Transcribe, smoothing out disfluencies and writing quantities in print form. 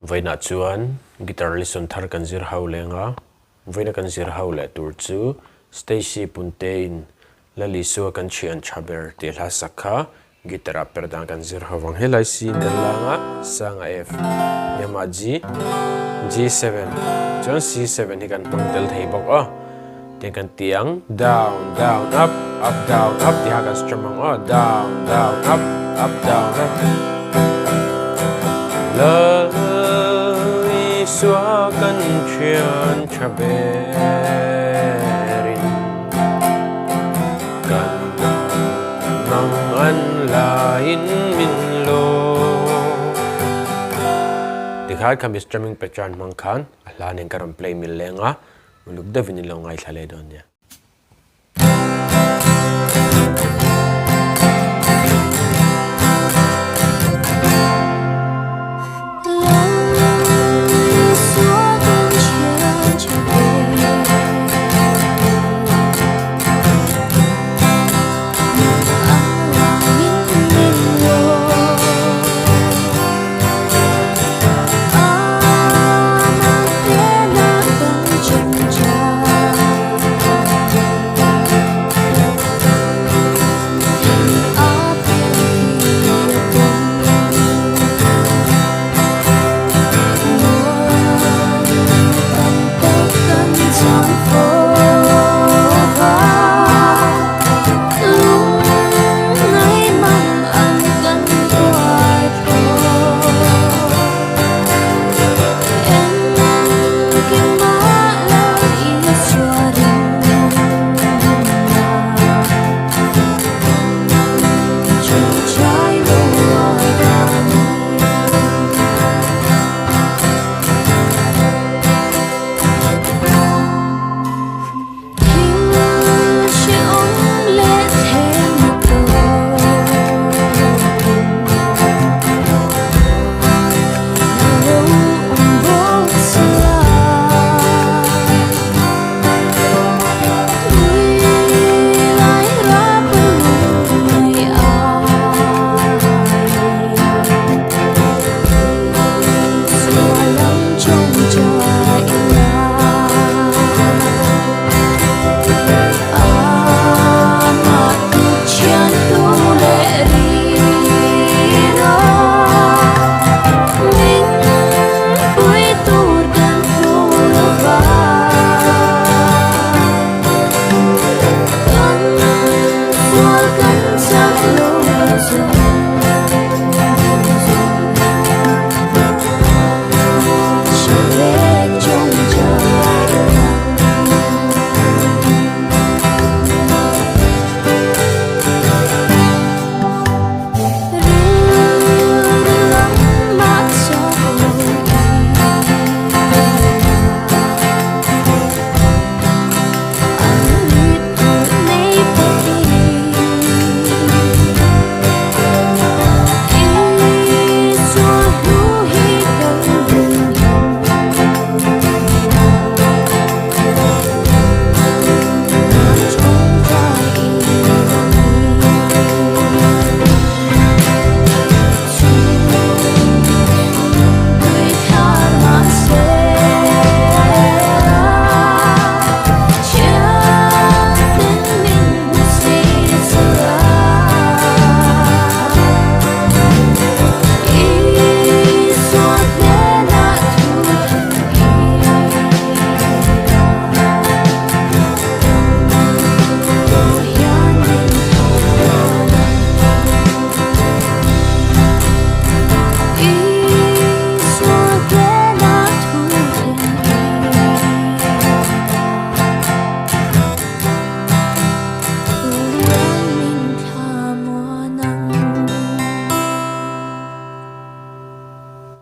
Vaina chuan guitar listen thar kan zir ho lenga vaina kan zir ho le tur chu Stacy Puntein Lal Isua kan chi an chaber te hla sakha guitar Perhdan kan zir ho wang helai sin langa sanga F yama G G7 chuan C7 hi kan pangtel thei bok a te kan tiang down down up up down up ti ha kan strum a down down up down up Lal Isua kan thian berin kan mang an lain min lo tikhat kan bi strumming pattern mang khan ala nen karam play mil lenga muluk da vinil lo ngai thlale don ya